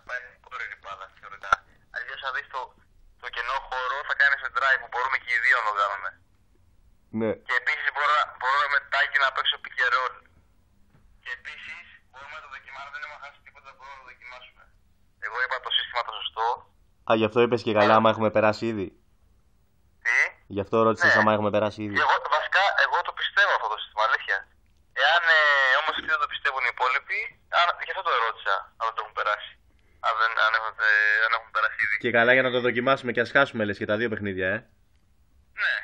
πάει κόρη η μπάλα θεωρητικά. Αλλιώς θα δεις το κενό χώρο θα κάνεις drive που μπορούμε και οι δύο να το κάνουμε. Ναι. Και επίσης μπορώ με τάκι να παίξω pick and roll. Και επίσης μπορούμε να το δοκιμάσουμε, δεν έχουμε χάσει τίποτα, μπορούμε να το δοκιμάσουμε. Εγώ είπα το σύστημα το σωστό. Α, γι' αυτό είπες και καλά άμα έχουμε περάσει ήδη. Τι? Γι' αυτό ρώτησες Ναι. άμα έχουμε περάσει ήδη. Βασικά, εγώ το πιστεύω αυτό το σύστημα, αλήθεια. Εάν όμως αυτοί δεν το πιστεύουν οι υπόλοιποι, γι' αυτό το ερώτησα, αν το έχουν περάσει. Αν έχουν περάσει ήδη. Και καλά για να το δοκιμάσουμε και ας χάσουμε λες και τα δύο παιχνίδια, Ναι,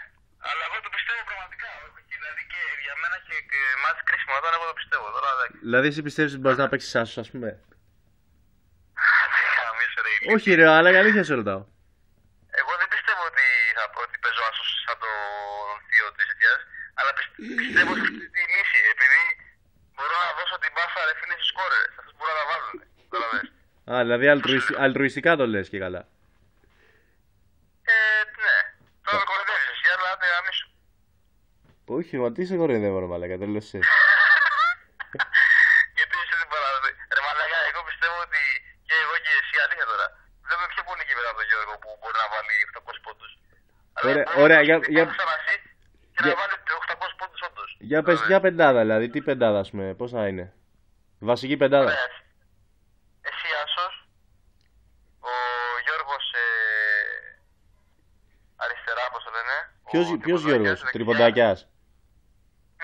αλλά εγώ το πιστεύω πραγματικά. Δηλαδή και για μένα και μάτς κρίσιμο όταν εγώ το πιστεύω. Τώρα εντάξει. Δηλαδή εσύ πιστεύεις ότι μπορείς να παίξεις άσος, ας πούμε. Χαμίσου ρε. Όχι ρε, αλλά για αλήθεια σε ρωτάω. Εγώ δεν πιστεύω ότι παίζω άσος σαν το θείο της αιτιάς, αλλά πιστεύω σε αυτή τη λύση, επειδή μπορώ να δώσω την μπάσα ρε φίλε στους σκόρερες, αυτούς μπορούν να τα βάλουν. Τώρα δες. Α, δηλαδή αλτρουιστικά το λες και καλά. Ναι. Τώρα με κοροϊδεύεις εσύ, αλλά άντε αμίσου. Όχι, μα τι σε κοροϊδεύω ρε μαλάκα, τέλος εσύ. Γιατί είσαι την παράδοση. Ρε μαλάκα, εγώ πιστεύω ότι και εγώ και εσύ, αλήθεια τώρα, βλέπουμε πιο πολύ και μετά τον Γιώργο που μπορεί να βάλει 800 πόντους. Ωραία, για... Και για- να βάλει 800 πόντους όντως. Για πες, για πεντάδα δηλαδή, τι πεντάδα ας πούμε, πώς θα είναι. Βασική πεντάδα. Ωραία. Εσύ Άσος, ο Γιώργος αριστερά, πώς το λένε. Ποιος Τριποντάκιας, Γιώργος, δεξιά. Τριποντάκιας.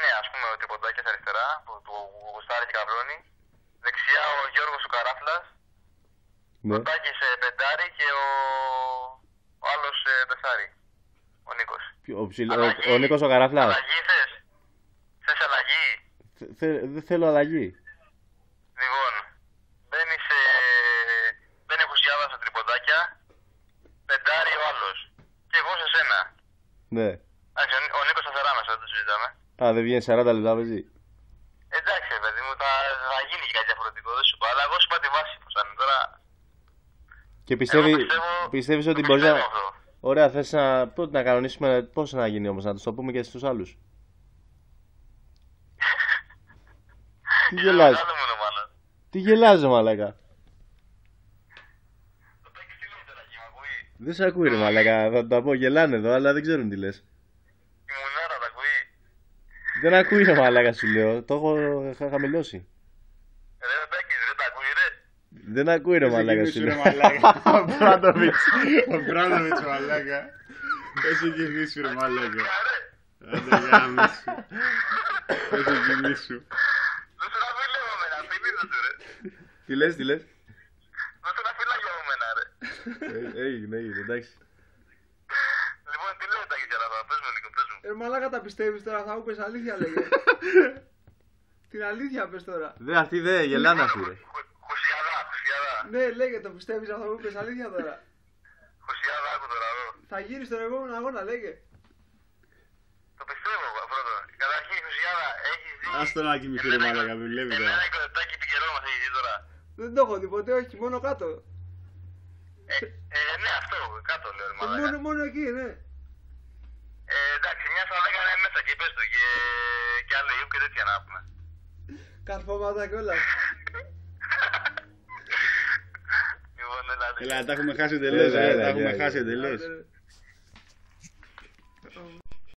Ναι, ας πούμε ο Τριποντάκιας αριστερά, που γουστάρει και καβλώνει. Δεξιά ο Γιώργος ο Καράφλας. Ναι. Ο Τάκης πεντάρι και ο άλλος τεσσάρι. Ο Νίκος. Ο Νίκος ο Καράφλας. Αλλαγή θες. Θες αλλαγή. Δεν θέλω αλλαγή. Λοιπόν, μπαίνει Χουσιάδα στα τριποντάκια, πεντάρι ο άλλος. Και εγώ σε σένα. Ναι. Εντάξει, ο Νίκος σταθερά μέσα, δεν το συζητάμε. Α, δεν βγαίνει 40 λεπτά παίζει. Εντάξει, παιδί μου, θα γίνει και κάτι διαφορετικό, δεν σου είπα. Αλλά εγώ σου είπα τη βάση που θα είναι τώρα. Και πιστεύεις ότι το μπορείς να... πιστεύω αυτό. Ωραία, θες να κανονίσουμε πώς να γίνει όμως, να τους το πούμε και στους άλλους. Τι Είναι γελάς, μεγάλο μόνο, μάλλον. τι γελάς ρε μαλάκα. Το Τάκης τι λέει τώρα, εκεί, μ' ακούει. Δεν σε ακούει ρε μαλάκα, θα τα πω, γελάνε εδώ, αλλά δεν ξέρουν τι λες. Η μουνάρα τα ακούει. Δεν ακούει ρε μαλάκα σου λέω, το έχω χαμηλώσει. Ρε ο Τάκης, δεν τα ακούει ρε. Δεν ακούει ρε μαλάκα σου ρε λέω. μαλάκα. Ο Μπράντοβιτς. Ο Μπράντοβιτς μαλάκα. Έχει γυμίσου ρε μαλάκα. Ρε, Άντε γάμισου. Έχει γυμίσου. δεν σου να φίλε μου εμένα, θυμίζω του ρε. Τι λες, τι λες. Δεν σου να φύλαγε μου εμένα ρε. Έγινε, εντάξει. Λοιπόν, τι λέει ο Τάκης για να δω, πες μου λίγο, πες μου. Μαλάκα τα πιστεύεις τώρα, θα μου πες αλήθεια λέγε. Την αλήθεια πες τώρα. Αυτοί δεν γελάνε αυτοί ρε. Χουσιάδα, Ναι, λέγε το πιστεύεις, θα μου πες αλήθεια τώρα. Χουσιάδα, άκου τώρα εδώ. Θα γίνεις στον επόμενο αγώνα, λέγε. Το πιστεύω πρώτο. Καταρχήν, Χουσιάδα, έχεις δει. Ας το να κοιμηθεί ρε μαλάκα, δουλεύει τώρα. Εμένα και ο Τάκη τι καιρό μας έχει δει τώρα. Δεν το έχω δει ποτέ, όχι, μόνο κάτω. Ναι, αυτό, κάτω λέω ρε μαλάκα. Μόνο εκεί, ναι. Εντάξει, μια στα 10 είναι μέσα και πες του και άλλο ιού και τέτοια να πούμε. Καρφώματα κιόλας. Λοιπόν, έλα, Έλα, τα έχουμε χάσει εντελώς, Έλα, τα έχουμε έλα, χάσει έλα. εντελώς. Άντε, ρε.